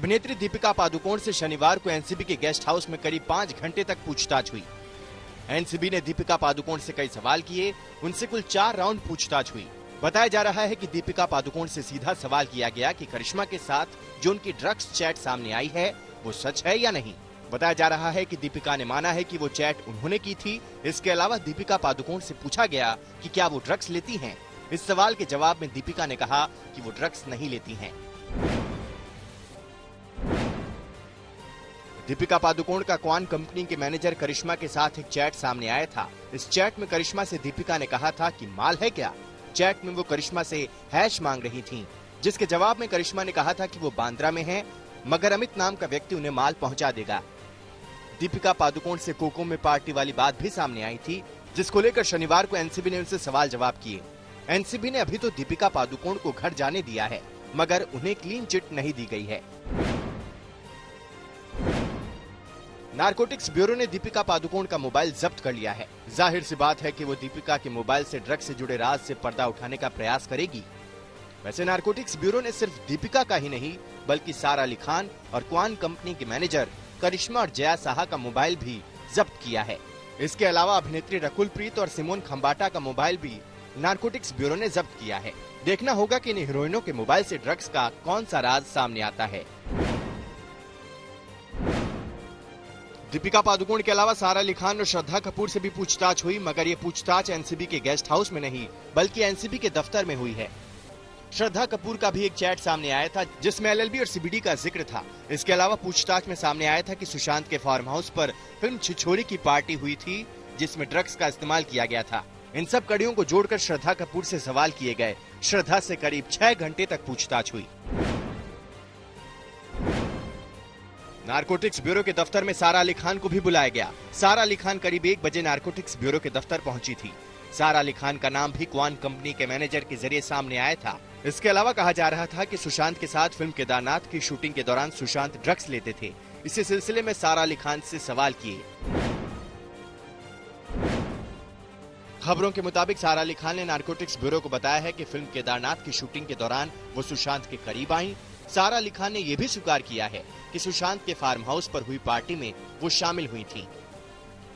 अभिनेत्री दीपिका पादुकोण से शनिवार को एनसीबी के गेस्ट हाउस में करीब 5 घंटे तक पूछताछ हुई। एनसीबी ने दीपिका पादुकोण से कई सवाल किए, उनसे कुल 4 राउंड पूछताछ हुई। बताया जा रहा है कि दीपिका पादुकोण से सीधा सवाल किया गया कि करिश्मा के साथ जो उनकी ड्रग्स चैट सामने आई है वो सच है या नहीं। बताया जा रहा है कि दीपिका ने माना है कि वो चैट उन्होंने की थी। इसके अलावा दीपिका पादुकोण से पूछा गया कि क्या वो ड्रग्स लेती हैं। इस सवाल के जवाब में दीपिका ने कहा कि वो ड्रग्स नहीं लेती हैं। दीपिका पादुकोण का क्वान कंपनी के मैनेजर करिश्मा के साथ एक चैट सामने आया था। इस चैट में करिश्मा से दीपिका ने कहा था कि माल है क्या। चैट में वो करिश्मा से हैश मांग रही थीं, जिसके जवाब में करिश्मा ने कहा था कि वो बांद्रा में है, मगर अमित नाम का व्यक्ति उन्हें माल पहुंचा देगा। दीपिका पादुकोण से कोको में पार्टी वाली बात भी सामने आई थी, जिसको लेकर शनिवार को एनसीबी ने उनसे सवाल जवाब किए। एनसीबी ने अभी तो दीपिका पादुकोण को घर जाने दिया है, मगर उन्हें क्लीन चिट नहीं दी गई है। नारकोटिक्स ब्यूरो ने दीपिका पादुकोण का मोबाइल जब्त कर लिया है। जाहिर सी बात है कि वो दीपिका के मोबाइल से ड्रग्स से जुड़े राज से पर्दा उठाने का प्रयास करेगी। वैसे नारकोटिक्स ब्यूरो ने सिर्फ दीपिका का ही नहीं, बल्कि सारा अली खान और क्वान कंपनी के मैनेजर करिश्मा और जया साहा का मोबाइल भी जब्त किया है। इसके अलावा अभिनेत्री रकुल प्रीत और सिमोन खंबाटा का मोबाइल भी नारकोटिक्स ब्यूरो ने जब्त किया है। देखना होगा कि इन हीरोइनों के मोबाइल से ड्रग्स का कौन सा राज सामने आता है। दीपिका पादुकोण के अलावा सारा अली खान और श्रद्धा कपूर से भी पूछताछ हुई, मगर ये पूछताछ एनसीबी के गेस्ट हाउस में नहीं, बल्कि एनसीबी के दफ्तर में हुई है। श्रद्धा कपूर का भी एक चैट सामने आया था, जिसमें एलएलबी और सीबीडी का जिक्र था। इसके अलावा पूछताछ में सामने आया था कि सुशांत के फार्म हाउस पर फिल्म छिछोरे की पार्टी हुई थी, जिसमें ड्रग्स का इस्तेमाल किया गया था। इन सब कड़ियों को जोड़कर श्रद्धा कपूर से सवाल किए गए। श्रद्धा से करीब 6 घंटे तक पूछताछ हुई। नारकोटिक्स ब्यूरो के दफ्तर में सारा अली खान को भी बुलाया गया। सारा अली खान करीब 1 बजे नारकोटिक्स ब्यूरो के दफ्तर पहुंची थी। सारा अली खान का नाम भी क्वान कंपनी के मैनेजर के जरिए सामने आया था। इसके अलावा कहा जा रहा था कि सुशांत के साथ फिल्म केदारनाथ की शूटिंग के दौरान सुशांत ड्रग्स लेते थे। इसी सिलसिले में सारा अली खान से सवाल किए। खबरों के मुताबिक सारा अली खान ने नारकोटिक्स ब्यूरो को बताया है कि फिल्म केदारनाथ की शूटिंग के दौरान वो सुशांत के करीब आई। सारा अली खान ने यह भी स्वीकार किया है कि सुशांत के फार्म हाउस पर हुई पार्टी में वो शामिल हुई थी,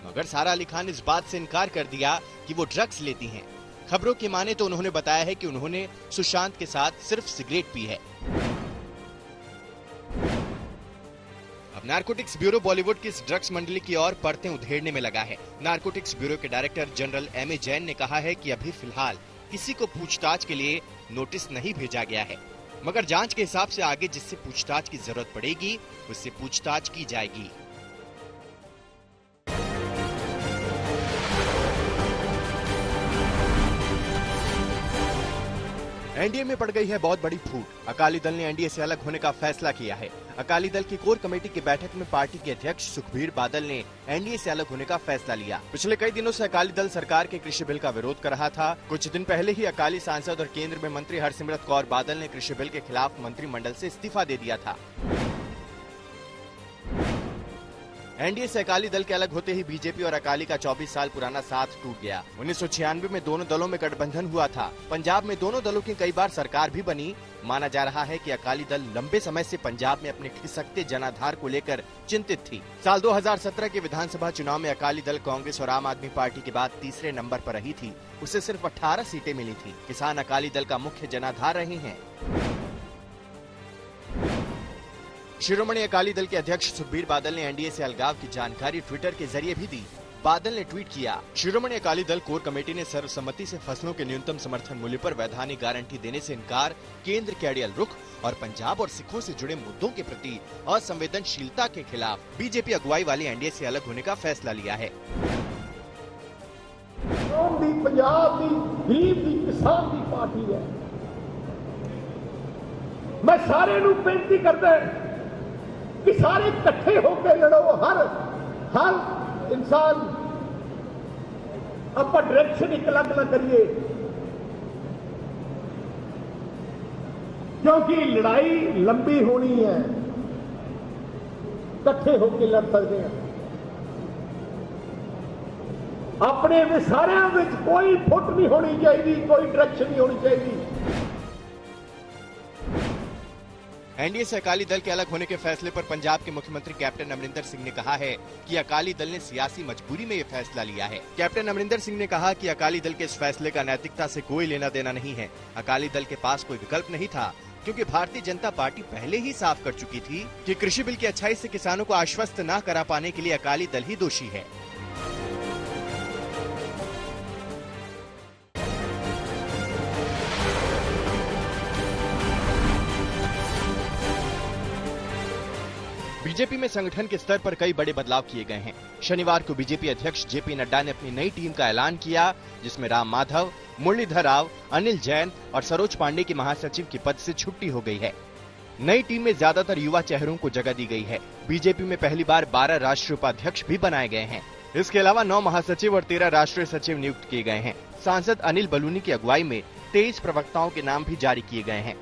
मगर सारा अली खान ने इस बात से इनकार कर दिया कि वो ड्रग्स लेती हैं। खबरों की माने तो उन्होंने बताया है कि उन्होंने सुशांत के साथ सिर्फ सिगरेट पी है। अब नारकोटिक्स ब्यूरो बॉलीवुड की इस ड्रग्स मंडली की ओर परतें उधेड़ने में लगा है। नारकोटिक्स ब्यूरो के director general M A Jain ने कहा है कि अभी फिलहाल किसी को पूछताछ के लिए नोटिस नहीं भेजा गया है, मगर जांच के हिसाब से आगे जिससे पूछताछ की जरूरत पड़ेगी उससे पूछताछ की जाएगी। एनडीए में पड़ गई है बहुत बड़ी फूट। अकाली दल ने एनडीए से अलग होने का फैसला किया है। अकाली दल की कोर कमेटी की बैठक में पार्टी के अध्यक्ष सुखबीर बादल ने एनडीए से अलग होने का फैसला लिया। पिछले कई दिनों से अकाली दल सरकार के कृषि बिल का विरोध कर रहा था। कुछ दिन पहले ही अकाली सांसद और केंद्र में मंत्री हरसिमरत कौर बादल ने कृषि बिल के खिलाफ मंत्रिमंडल से इस्तीफा दे दिया था। एनडीए से अकाली दल के अलग होते ही बीजेपी और अकाली का 24 साल पुराना साथ टूट गया। 1996 में दोनों दलों में गठबंधन हुआ था। पंजाब में दोनों दलों की कई बार सरकार भी बनी। माना जा रहा है कि अकाली दल लंबे समय से पंजाब में अपने खिसकते जनाधार को लेकर चिंतित थी। साल 2017 के विधानसभा चुनाव में अकाली दल कांग्रेस और आम आदमी पार्टी के बाद तीसरे नंबर पर रही थी। उसे सिर्फ 18 सीटें मिली थी। किसान अकाली दल का मुख्य जनाधार रहे हैं। शिरोमणि अकाली दल के अध्यक्ष सुखबीर बादल ने एनडीए से अलगाव की जानकारी ट्विटर के जरिए भी दी। बादल ने ट्वीट किया, शिरोमणि अकाली दल कोर कमेटी ने सर्वसम्मति से फसलों के न्यूनतम समर्थन मूल्य पर वैधानिक गारंटी देने से इनकार, केंद्र के अड़ियल रुख और पंजाब और सिखों से जुड़े मुद्दों के प्रति असंवेदनशीलता के खिलाफ बीजेपी अगुवाई वाली एनडीए से अलग होने का फैसला लिया है। पंजाब की गरीब की किसान की पार्टी है। मैं सारे नूं बेनती करदा कि सारे इकट्ठे होकर लड़ो। हर इंसान अपना डायरेक्शन एक अलग न करिए, क्योंकि लड़ाई लंबी होनी है। इकट्ठे होकर लड़ सकते हैं। अपने में सारे में कोई फुट नहीं होनी चाहिए, कोई डायरेक्शन नहीं होनी चाहिए। एनडीए से अकाली दल के अलग होने के फैसले पर पंजाब के मुख्यमंत्री कैप्टन अमरिंदर सिंह ने कहा है कि अकाली दल ने सियासी मजबूरी में ये फैसला लिया है। कैप्टन अमरिंदर सिंह ने कहा कि अकाली दल के इस फैसले का नैतिकता से कोई लेना देना नहीं है। अकाली दल के पास कोई विकल्प नहीं था, क्योंकि भारतीय जनता पार्टी पहले ही साफ कर चुकी थी कि कृषि बिल की अच्छाई से किसानों को आश्वस्त न करा पाने के लिए अकाली दल ही दोषी है। बीजेपी में संगठन के स्तर पर कई बड़े बदलाव किए गए हैं। शनिवार को बीजेपी अध्यक्ष जेपी नड्डा ने अपनी नई टीम का ऐलान किया, जिसमें राम माधव, मुरलीधर राव, अनिल जैन और सरोज पांडे की महासचिव की पद से छुट्टी हो गई है। नई टीम में ज्यादातर युवा चेहरों को जगह दी गई है। बीजेपी में पहली बार 12 राष्ट्रीय उपाध्यक्ष भी बनाए गए हैं। इसके अलावा 9 महासचिव और 13 राष्ट्रीय सचिव नियुक्त किए गए हैं। सांसद अनिल बलूनी की अगुवाई में 23 प्रवक्ताओं के नाम भी जारी किए गए हैं।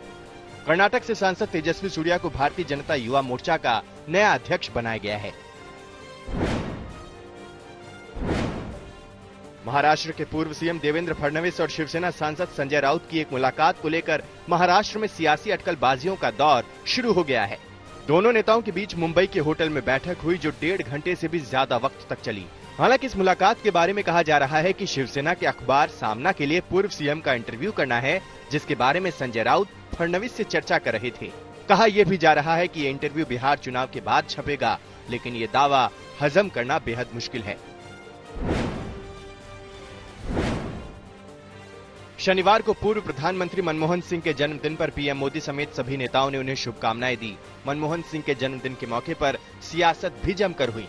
कर्नाटक से सांसद तेजस्वी सूर्या को भारतीय जनता युवा मोर्चा का नया अध्यक्ष बनाया गया है। महाराष्ट्र के पूर्व सीएम देवेंद्र फडणवीस और शिवसेना सांसद संजय राउत की एक मुलाकात को लेकर महाराष्ट्र में सियासी अटकलबाजियों का दौर शुरू हो गया है। दोनों नेताओं के बीच मुंबई के होटल में बैठक हुई, जो 1.5 घंटे से भी ज्यादा वक्त तक चली। हालांकि इस मुलाकात के बारे में कहा जा रहा है कि शिवसेना के अखबार सामना के लिए पूर्व सीएम का इंटरव्यू करना है, जिसके बारे में संजय राउत फडणवीस से चर्चा कर रहे थे। कहा यह भी जा रहा है कि ये इंटरव्यू बिहार चुनाव के बाद छपेगा, लेकिन ये दावा हजम करना बेहद मुश्किल है। शनिवार को पूर्व प्रधानमंत्री मनमोहन सिंह के जन्मदिन पर पीएम मोदी समेत सभी नेताओं ने उन्हें शुभकामनाएं दी। मनमोहन सिंह के जन्मदिन के मौके पर सियासत भी जमकर हुई।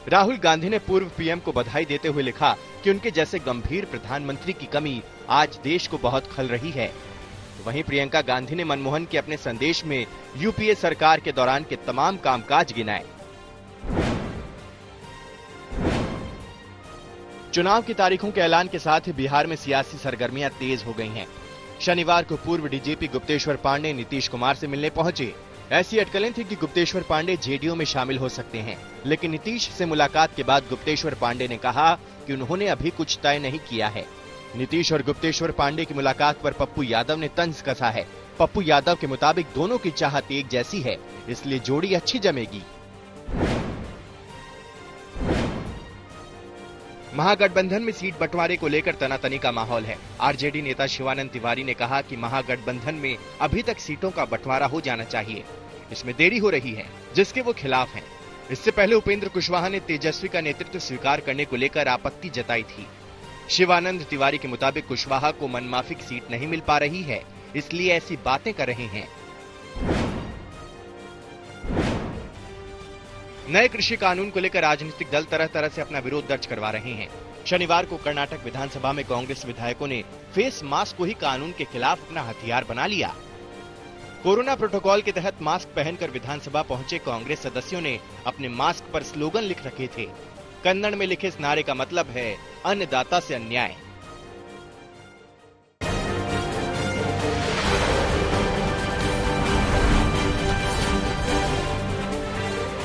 राहुल गांधी ने पूर्व पीएम को बधाई देते हुए लिखा कि उनके जैसे गंभीर प्रधानमंत्री की कमी आज देश को बहुत खल रही है। वहीं प्रियंका गांधी ने मनमोहन के अपने संदेश में यूपीए सरकार के दौरान के तमाम कामकाज गिनाए। चुनाव की तारीखों के ऐलान के साथ ही बिहार में सियासी सरगर्मियां तेज हो गई हैं। शनिवार को पूर्व डीजीपी गुप्तेश्वर पांडे नीतीश कुमार से मिलने पहुंचे। ऐसी अटकलें थी कि गुप्तेश्वर पांडे जेडीयू में शामिल हो सकते हैं, लेकिन नीतीश से मुलाकात के बाद गुप्तेश्वर पांडे ने कहा कि उन्होंने अभी कुछ तय नहीं किया है। नीतीश और गुप्तेश्वर पांडे की मुलाकात पर पप्पू यादव ने तंज कसा है। पप्पू यादव के मुताबिक दोनों की चाहत एक जैसी है, इसलिए जोड़ी अच्छी जमेगी। महागठबंधन में सीट बंटवारे को लेकर तनातनी का माहौल है। आरजेडी नेता शिवानंद तिवारी ने कहा कि महागठबंधन में अभी तक सीटों का बंटवारा हो जाना चाहिए, इसमें देरी हो रही है, जिसके वो खिलाफ हैं। इससे पहले उपेंद्र कुशवाहा ने तेजस्वी का नेतृत्व स्वीकार करने को लेकर आपत्ति जताई थी। शिवानंद तिवारी के मुताबिक कुशवाहा को मनमाफिक सीट नहीं मिल पा रही है, इसलिए ऐसी बातें कर रहे हैं। नए कृषि कानून को लेकर राजनीतिक दल तरह तरह से अपना विरोध दर्ज करवा रहे हैं। शनिवार को कर्नाटक विधानसभा में कांग्रेस विधायकों ने फेस मास्क को ही कानून के खिलाफ अपना हथियार बना लिया। कोरोना प्रोटोकॉल के तहत मास्क पहनकर विधानसभा पहुंचे कांग्रेस सदस्यों ने अपने मास्क पर स्लोगन लिख रखे थे। कन्नड़ में लिखे इस नारे का मतलब है अन्नदाता से अन्याय।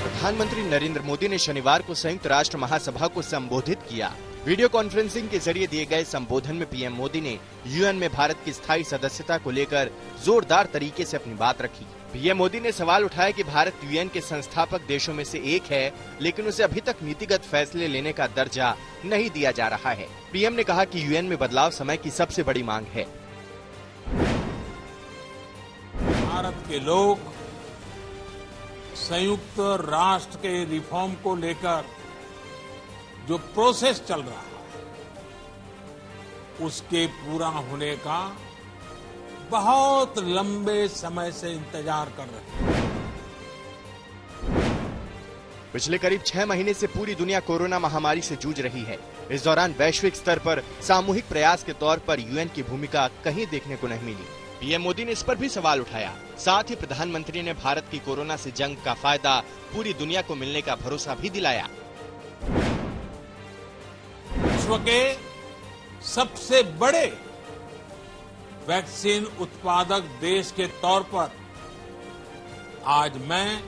प्रधानमंत्री नरेंद्र मोदी ने शनिवार को संयुक्त राष्ट्र महासभा को संबोधित किया। वीडियो कॉन्फ्रेंसिंग के जरिए दिए गए संबोधन में पीएम मोदी ने यूएन में भारत की स्थायी सदस्यता को लेकर जोरदार तरीके से अपनी बात रखी। पीएम मोदी ने सवाल उठाया कि भारत यूएन के संस्थापक देशों में से एक है, लेकिन उसे अभी तक नीतिगत फैसले लेने का दर्जा नहीं दिया जा रहा है। पीएम ने कहा कि यूएन में बदलाव समय की सबसे बड़ी मांग है। भारत के लोग संयुक्त राष्ट्र के रिफॉर्म को लेकर जो प्रोसेस चल रहा है, उसके पूरा होने का बहुत लंबे समय से इंतजार कर रहे हैं। पिछले करीब 6 महीने से पूरी दुनिया कोरोना महामारी से जूझ रही है। इस दौरान वैश्विक स्तर पर सामूहिक प्रयास के तौर पर यूएन की भूमिका कहीं देखने को नहीं मिली। पीएम मोदी ने इस पर भी सवाल उठाया। साथ ही प्रधानमंत्री ने भारत की कोरोना से जंग का फायदा पूरी दुनिया को मिलने का भरोसा भी दिलाया। विश्व के सबसे बड़े वैक्सीन उत्पादक देश के तौर पर आज मैं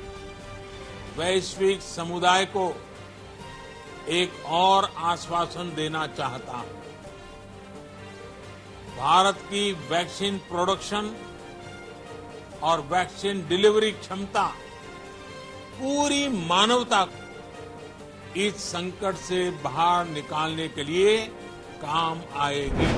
वैश्विक समुदाय को एक और आश्वासन देना चाहता हूं। भारत की वैक्सीन प्रोडक्शन और वैक्सीन डिलीवरी क्षमता पूरी मानवता को इस संकट से बाहर निकालने के लिए काम आएगी।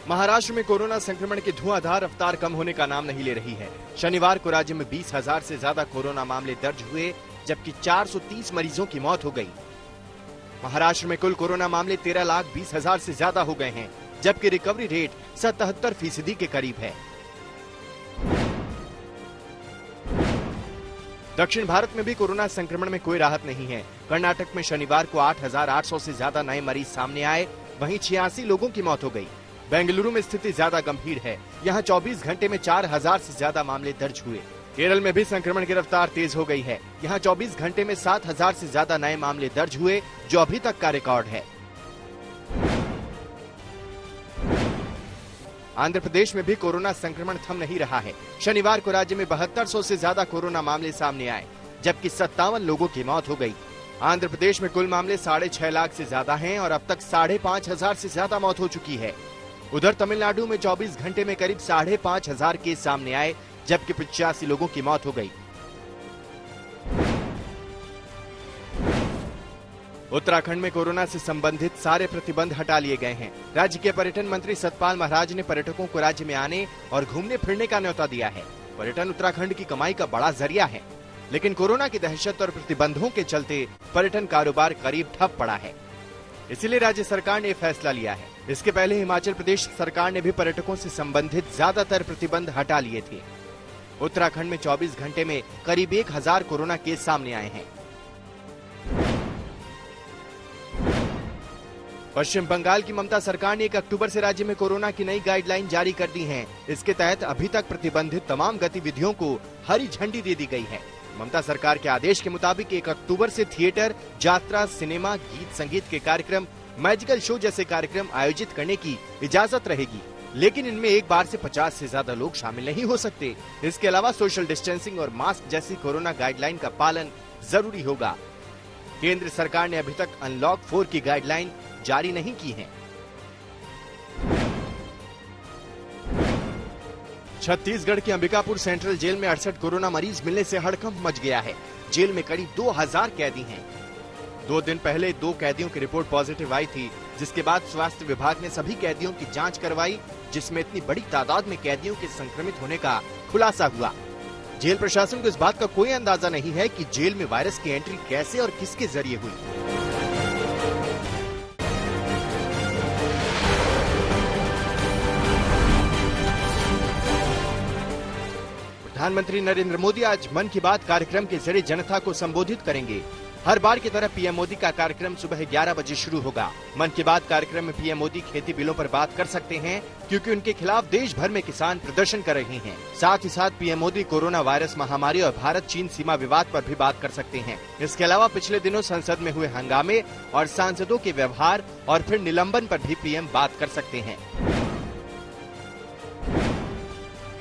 महाराष्ट्र में कोरोना संक्रमण की धुआंधार रफ्तार कम होने का नाम नहीं ले रही है। शनिवार को राज्य में 20,000 से ज्यादा कोरोना मामले दर्ज हुए, जबकि 430 मरीजों की मौत हो गई। महाराष्ट्र में कुल कोरोना मामले 13,20,000 से ज्यादा हो गए हैं, जबकि रिकवरी रेट 77% के करीब है। दक्षिण भारत में भी कोरोना संक्रमण में कोई राहत नहीं है। कर्नाटक में शनिवार को 8,800 से ज्यादा नए मरीज सामने आए, वहीं 86 लोगों की मौत हो गई। बेंगलुरु में स्थिति ज्यादा गंभीर है, यहाँ 24 घंटे में 4,000 से ज्यादा मामले दर्ज हुए। केरल में भी संक्रमण की रफ्तार तेज हो गई है, यहाँ 24 घंटे में 7,000 से ज्यादा नए मामले दर्ज हुए, जो अभी तक का रिकॉर्ड है। आंध्र प्रदेश में भी कोरोना संक्रमण थम नहीं रहा है। शनिवार को राज्य में 7200 से ज्यादा कोरोना मामले सामने आए, जबकि 57 लोगों की मौत हो गई। आंध्र प्रदेश में कुल मामले 6.5 लाख से ज्यादा हैं और अब तक 5,500 से ज्यादा मौत हो चुकी है। उधर तमिलनाडु में 24 घंटे में करीब 5,500 केस सामने आए, जबकि 85 लोगों की मौत हो गई। उत्तराखंड में कोरोना से संबंधित सारे प्रतिबंध हटा लिए गए हैं। राज्य के पर्यटन मंत्री सतपाल महाराज ने पर्यटकों को राज्य में आने और घूमने फिरने का न्योता दिया है। पर्यटन उत्तराखंड की कमाई का बड़ा जरिया है, लेकिन कोरोना की दहशत और प्रतिबंधों के चलते पर्यटन कारोबार करीब ठप पड़ा है। इसीलिए राज्य सरकार ने फैसला लिया है। इसके पहले हिमाचल प्रदेश सरकार ने भी पर्यटकों से संबंधित ज्यादातर प्रतिबंध हटा लिए थे। उत्तराखंड में 24 घंटे में करीब 1,000 कोरोना केस सामने आए हैं। पश्चिम बंगाल की ममता सरकार ने 1 अक्टूबर से राज्य में कोरोना की नई गाइडलाइन जारी कर दी है। इसके तहत अभी तक प्रतिबंधित तमाम गतिविधियों को हरी झंडी दे दी गई है। ममता सरकार के आदेश के मुताबिक 1 अक्टूबर से थिएटर, यात्रा, सिनेमा, गीत संगीत के कार्यक्रम, मैजिकल शो जैसे कार्यक्रम आयोजित करने की इजाजत रहेगी, लेकिन इनमें एक बार से 50 से ज्यादा लोग शामिल नहीं हो सकते। इसके अलावा सोशल डिस्टेंसिंग और मास्क जैसी कोरोना गाइडलाइन का पालन जरूरी होगा। केंद्र सरकार ने अभी तक अनलॉक 4 की गाइडलाइन जारी नहीं की है। छत्तीसगढ़ के अंबिकापुर सेंट्रल जेल में 68 कोरोना मरीज मिलने से हड़कंप मच गया है। जेल में करीब 2,000 कैदी हैं। 2 दिन पहले 2 कैदियों की रिपोर्ट पॉजिटिव आई थी, जिसके बाद स्वास्थ्य विभाग ने सभी कैदियों की जांच करवाई, जिसमें इतनी बड़ी तादाद में कैदियों के संक्रमित होने का खुलासा हुआ। जेल प्रशासन को इस बात का कोई अंदाजा नहीं है कि जेल में वायरस की एंट्री कैसे और किसके जरिए हुई। प्रधानमंत्री नरेंद्र मोदी आज मन की बात कार्यक्रम के जरिए जनता को संबोधित करेंगे। हर बार की तरह पीएम मोदी का कार्यक्रम सुबह 11 बजे शुरू होगा। मन की बात कार्यक्रम में पीएम मोदी खेती बिलों पर बात कर सकते हैं, क्योंकि उनके खिलाफ देश भर में किसान प्रदर्शन कर रहे हैं। साथ ही साथ पीएम मोदी कोरोना वायरस महामारी और भारत चीन सीमा विवाद पर भी बात कर सकते हैं। इसके अलावा पिछले दिनों संसद में हुए हंगामे और सांसदों के व्यवहार और फिर निलंबन पर भी पीएम बात कर सकते हैं।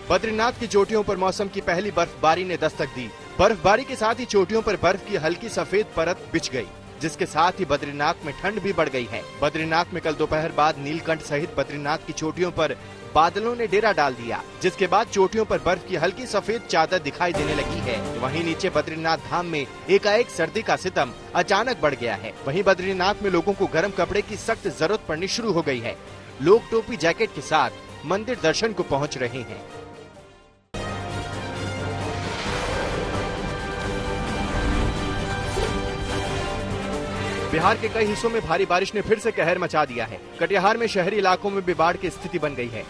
बद्रीनाथ की चोटियों पर मौसम की पहली बर्फबारी ने दस्तक दी। बर्फबारी के साथ ही चोटियों पर बर्फ की हल्की सफेद परत बिछ गई, जिसके साथ ही बद्रीनाथ में ठंड भी बढ़ गई है। बद्रीनाथ में कल दोपहर बाद नीलकंठ सहित बद्रीनाथ की चोटियों पर बादलों ने डेरा डाल दिया, जिसके बाद चोटियों पर बर्फ की हल्की सफेद चादर दिखाई देने लगी है। वहीं नीचे बद्रीनाथ धाम में एकाएक सर्दी का सितम अचानक बढ़ गया है। वहीं बद्रीनाथ में लोगों को गर्म कपड़े की सख्त जरूरत पड़नी शुरू हो गई है। लोग टोपी जैकेट के साथ मंदिर दर्शन को पहुँच रहे हैं। बिहार के कई हिस्सों में भारी बारिश ने फिर से कहर मचा दिया है। कटिहार में शहरी इलाकों में भी बाढ़ की स्थिति बन गई है।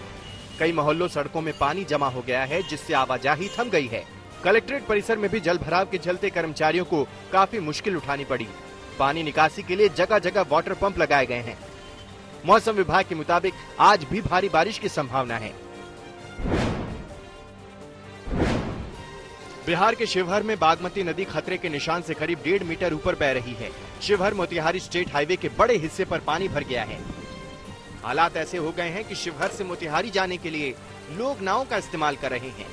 कई मोहल्लों सड़कों में पानी जमा हो गया है, जिससे आवाजाही थम गई है। कलेक्ट्रेट परिसर में भी जल भराव के चलते कर्मचारियों को काफी मुश्किल उठानी पड़ी। पानी निकासी के लिए जगह जगह वाटर पंप लगाए गए हैं। मौसम विभाग के मुताबिक आज भी भारी बारिश की संभावना है। बिहार के शिवहर में बागमती नदी खतरे के निशान से करीब 1.5 मीटर ऊपर बह रही है। शिवहर मोतिहारी स्टेट हाईवे के बड़े हिस्से पर पानी भर गया है। हालात ऐसे हो गए हैं कि शिवहर से मोतिहारी जाने के लिए लोग नावों का इस्तेमाल कर रहे हैं,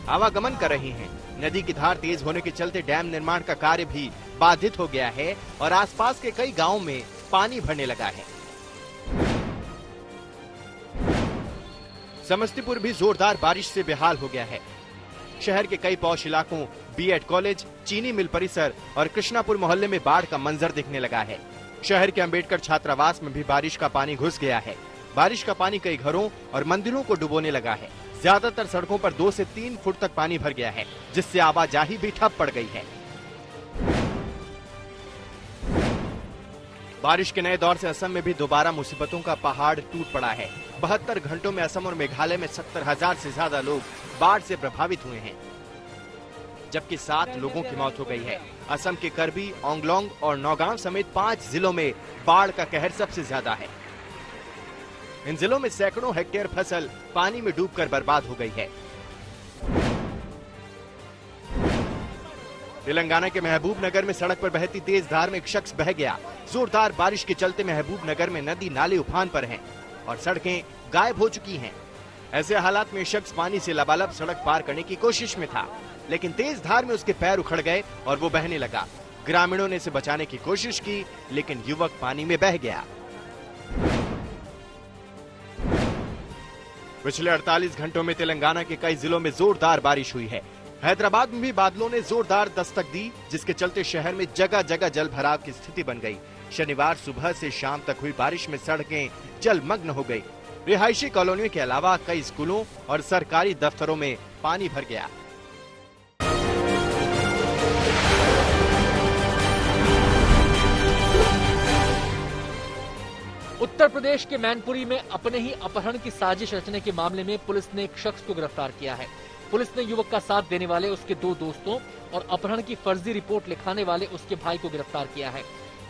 आवागमन कर रहे हैं। नदी की धार तेज होने के चलते डैम निर्माण का कार्य भी बाधित हो गया है और आसपास के कई गांवों में पानी भरने लगा है। समस्तीपुर भी जोरदार बारिश से बेहाल हो गया है। शहर के कई पॉश इलाकों, बीएड कॉलेज, चीनी मिल परिसर और कृष्णापुर मोहल्ले में बाढ़ का मंजर दिखने लगा है। शहर के अंबेडकर छात्रावास में भी बारिश का पानी घुस गया है। बारिश का पानी कई घरों और मंदिरों को डुबोने लगा है। ज्यादातर सड़कों पर 2 से 3 फुट तक पानी भर गया है, जिससे आवाजाही भी ठप पड़ गई है। बारिश के नए दौर से असम में भी दोबारा मुसीबतों का पहाड़ टूट पड़ा है। 72 घंटों में असम और मेघालय में 70,000 से ज्यादा लोग बाढ़ से प्रभावित हुए हैं, जबकि 7 लोगों की मौत हो गई है। असम के करबी, ओंगलोंग और नौगांव समेत 5 जिलों में बाढ़ का कहर सबसे ज्यादा है। इन जिलों में सैकड़ों हेक्टेयर फसल पानी में डूबकर बर्बाद हो गई है। तेलंगाना के महबूब नगर में सड़क पर बहती तेज धार में एक शख्स बह गया। जोरदार बारिश के चलते महबूब नगर में नदी नाले उफान पर हैं और सड़कें गायब हो चुकी हैं। ऐसे हालात में शख्स पानी से लबालब सड़क पार करने की कोशिश में था, लेकिन तेज धार में उसके पैर उखड़ गए और वो बहने लगा। ग्रामीणों ने इसे बचाने की कोशिश की, लेकिन युवक पानी में बह गया। पिछले 48 घंटों में तेलंगाना के कई जिलों में जोरदार बारिश हुई है। हैदराबाद में भी बादलों ने जोरदार दस्तक दी, जिसके चलते शहर में जगह जगह जल भराव की स्थिति बन गई। शनिवार सुबह से शाम तक हुई बारिश में सड़कें जलमग्न हो गई। रिहायशी कॉलोनियों के अलावा कई स्कूलों और सरकारी दफ्तरों में पानी भर गया। उत्तर प्रदेश के मैनपुरी में अपने ही अपहरण की साजिश रचने के मामले में पुलिस ने एक शख्स को गिरफ्तार किया है। पुलिस ने युवक का साथ देने वाले उसके 2 दोस्तों और अपहरण की फर्जी रिपोर्ट लिखाने वाले उसके भाई को गिरफ्तार किया है।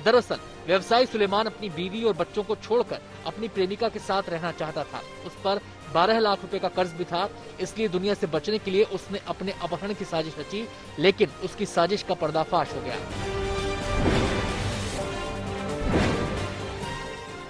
दरअसल व्यवसायी सुलेमान अपनी बीवी और बच्चों को छोड़कर अपनी प्रेमिका के साथ रहना चाहता था। उस पर 12 लाख रुपए का कर्ज भी था, इसलिए दुनिया से बचने के लिए उसने अपने अपहरण की साजिश रची, लेकिन उसकी साजिश का पर्दाफाश हो गया।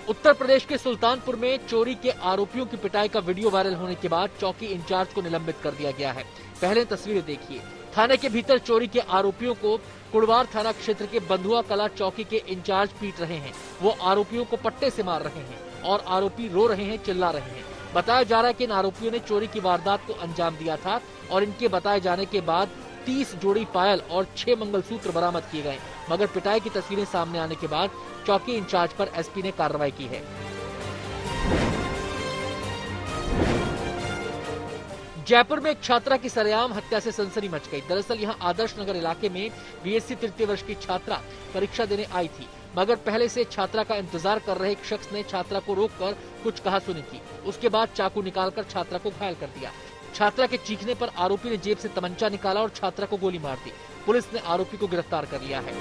उत्तर प्रदेश के सुल्तानपुर में चोरी के आरोपियों की पिटाई का वीडियो वायरल होने के बाद चौकी इंचार्ज को निलंबित कर दिया गया है। पहले तस्वीरें देखिए। थाने के भीतर चोरी के आरोपियों को कुड़वार थाना क्षेत्र के बंधुआ कला चौकी के इंचार्ज पीट रहे हैं। वो आरोपियों को पट्टे से मार रहे हैं और आरोपी रो रहे हैं, चिल्ला रहे हैं। बताया जा रहा है कि इन आरोपियों ने चोरी की वारदात को अंजाम दिया था और इनके बताए जाने के बाद 30 जोड़ी पायल और 6 मंगलसूत्र बरामद किए गए, मगर पिटाई की तस्वीरें सामने आने के बाद चौकी इंचार्ज पर एसपी ने कार्रवाई की है। जयपुर में एक छात्रा की सरेआम हत्या से सनसनी मच गई। दरअसल यहां आदर्श नगर इलाके में बीएससी तृतीय वर्ष की छात्रा परीक्षा देने आई थी, मगर पहले से छात्रा का इंतजार कर रहे एक शख्स ने छात्रा को रोककर कुछ कहासुनी की। उसके बाद चाकू निकालकर छात्रा को घायल कर दिया। छात्रा के चीखने पर आरोपी ने जेब से तमंचा निकाला और छात्रा को गोली मार दी। पुलिस ने आरोपी को गिरफ्तार कर लिया है।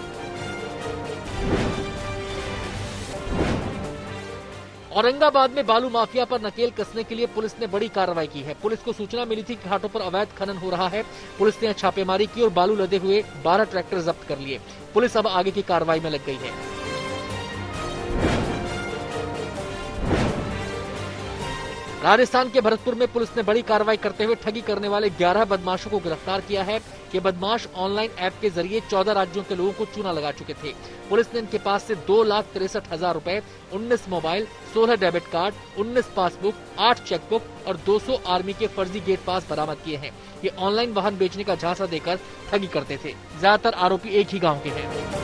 औरंगाबाद में बालू माफिया पर नकेल कसने के लिए पुलिस ने बड़ी कार्रवाई की है। पुलिस को सूचना मिली थी कि घाटों पर अवैध खनन हो रहा है। पुलिस ने छापेमारी की और बालू लदे हुए 12 ट्रैक्टर जब्त कर लिए। पुलिस अब आगे की कार्रवाई में लग गई है। राजस्थान के भरतपुर में पुलिस ने बड़ी कार्रवाई करते हुए ठगी करने वाले 11 बदमाशों को गिरफ्तार किया है। ये बदमाश ऑनलाइन ऐप के जरिए 14 राज्यों के लोगों को चूना लगा चुके थे। पुलिस ने इनके पास से 2,63,000 रुपए, 19 mobile, 16 debit card, 19 passbook, 8 chequebook और 200 आर्मी के फर्जी गेट पास बरामद किए हैं। ये ऑनलाइन वाहन बेचने का झांसा देकर ठगी करते थे। ज्यादातर आरोपी एक ही गाँव के हैं।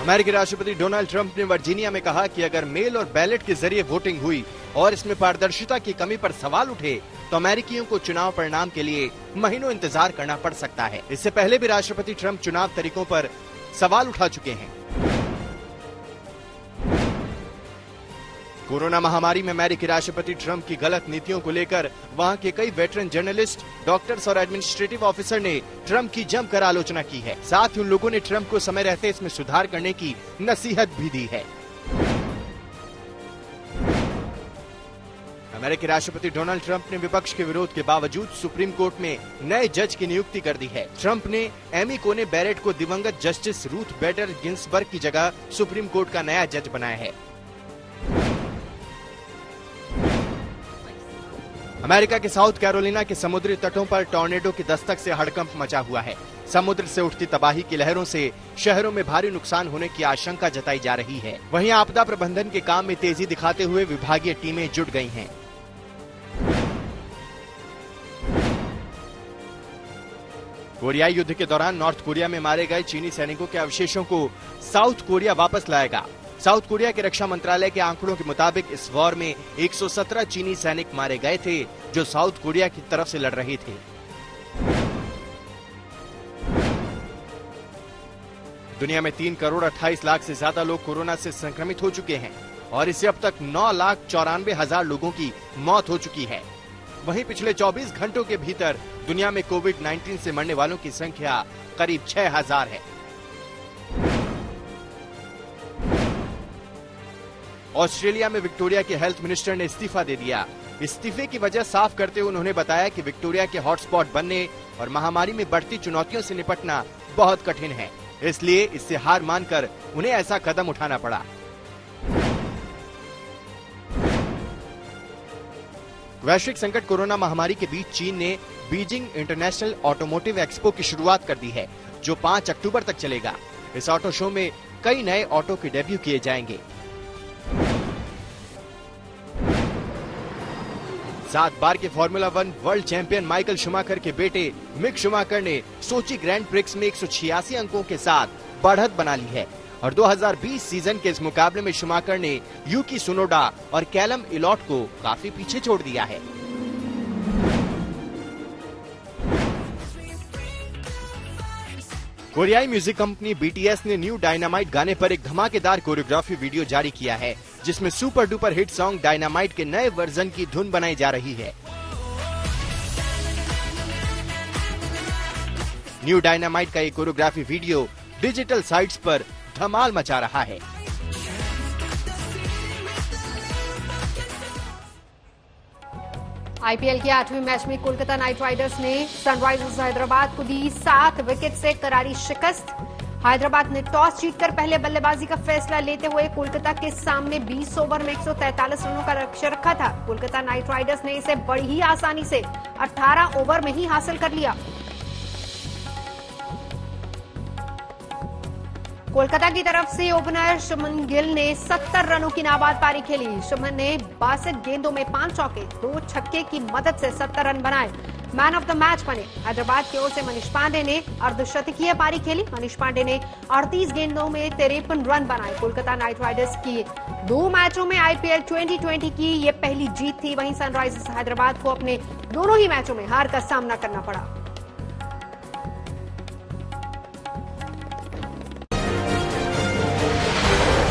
अमेरिकी राष्ट्रपति डोनाल्ड ट्रंप ने वर्जीनिया में कहा कि अगर मेल और बैलेट के जरिए वोटिंग हुई और इसमें पारदर्शिता की कमी पर सवाल उठे तो अमेरिकियों को चुनाव परिणाम के लिए महीनों इंतजार करना पड़ सकता है। इससे पहले भी राष्ट्रपति ट्रंप चुनाव तरीकों पर सवाल उठा चुके हैं। कोरोना महामारी में अमेरिकी राष्ट्रपति ट्रंप की गलत नीतियों को लेकर वहां के कई वेटरन जर्नलिस्ट, डॉक्टर्स और एडमिनिस्ट्रेटिव ऑफिसर ने ट्रंप की जमकर आलोचना की है। साथ ही उन लोगों ने ट्रंप को समय रहते इसमें सुधार करने की नसीहत भी दी है। अमेरिकी राष्ट्रपति डोनाल्ड ट्रंप ने विपक्ष के विरोध के बावजूद सुप्रीम कोर्ट में नए जज की नियुक्ति कर दी है। ट्रंप ने एमी कोने बैरेट को दिवंगत जस्टिस रूथ बेडर गिन्सबर्ग की जगह सुप्रीम कोर्ट का नया जज बनाया है। अमेरिका के साउथ कैरोलिना के समुद्री तटों पर टॉर्नेडो की दस्तक से हड़कंप मचा हुआ है। समुद्र से उठती तबाही की लहरों से शहरों में भारी नुकसान होने की आशंका जताई जा रही है। वहीं आपदा प्रबंधन के काम में तेजी दिखाते हुए विभागीय टीमें जुट गई हैं। कोरियाई युद्ध के दौरान नॉर्थ कोरिया में मारे गए चीनी सैनिकों के अवशेषों को साउथ कोरिया वापस लाएगा। साउथ कोरिया के रक्षा मंत्रालय के आंकड़ों के मुताबिक इस वॉर में 117 चीनी सैनिक मारे गए थे, जो साउथ कोरिया की तरफ से लड़ रहे थे। दुनिया में 3 करोड़ 28 लाख से ज्यादा लोग कोरोना से संक्रमित हो चुके हैं और इससे अब तक 9,94,000 लोगों की मौत हो चुकी है। वहीं पिछले 24 घंटों के भीतर दुनिया में कोविड-19 से मरने वालों की संख्या करीब 6,000 है। ऑस्ट्रेलिया में विक्टोरिया के हेल्थ मिनिस्टर ने इस्तीफा दे दिया। इस्तीफे की वजह साफ करते हुए उन्होंने बताया कि विक्टोरिया के हॉटस्पॉट बनने और महामारी में बढ़ती चुनौतियों से निपटना बहुत कठिन है, इसलिए इससे हार मानकर उन्हें ऐसा कदम उठाना पड़ा। वैश्विक संकट कोरोना महामारी के बीच चीन ने बीजिंग इंटरनेशनल ऑटोमोटिव एक्सपो की शुरुआत कर दी है, जो 5 अक्टूबर तक चलेगा। इस ऑटो शो में कई नए ऑटो के डेब्यू किए जाएंगे। 7 बार के formula 1 world champion Michael Schumacher के बेटे मिक शूमाकर ने सोची ग्रैंड प्रिक्स में 186 अंकों के साथ बढ़त बना ली है और 2020 सीजन के इस मुकाबले में शूमाकर ने यूकी सुनोडा और कैलम इलॉट को काफी पीछे छोड़ दिया है। कोरियाई म्यूजिक कंपनी BTS ने न्यू डायनामाइट गाने पर एक धमाकेदार कोरियोग्राफी वीडियो जारी किया है, जिसमें super duper hit song dynamite के नए वर्जन की धुन बनाई जा रही है। न्यू डायनामाइट का ये कोरियोग्राफी वीडियो डिजिटल साइट्स पर धमाल मचा रहा है। आईपीएल के 8वें मैच में कोलकाता नाइट राइडर्स ने सनराइजर्स हैदराबाद को दी 7 विकेट से करारी शिकस्त। हैदराबाद ने टॉस जीतकर पहले बल्लेबाजी का फैसला लेते हुए कोलकाता के सामने 20 ओवर में 143 रनों का लक्ष्य रखा था। कोलकाता नाइट राइडर्स ने इसे बड़ी ही आसानी से 18 ओवर में ही हासिल कर लिया। कोलकाता की तरफ से ओपनर शुभमन गिल ने 70 रनों की नाबाद पारी खेली। शुभमन ने 62 गेंदों में 5 चौके 2 छक्के की मदद से 70 रन बनाए, मैन ऑफ द मैच बने। हैदराबाद की ओर से मनीष पांडे ने अर्धशतकीय पारी खेली। मनीष पांडे ने 38 गेंदों में 53 रन बनाए। कोलकाता नाइट राइडर्स की 2 मैचों में आईपीएल 2020 की ये पहली जीत थी। वहीं सनराइजर्स हैदराबाद को अपने दोनों ही मैचों में हार का सामना करना पड़ा।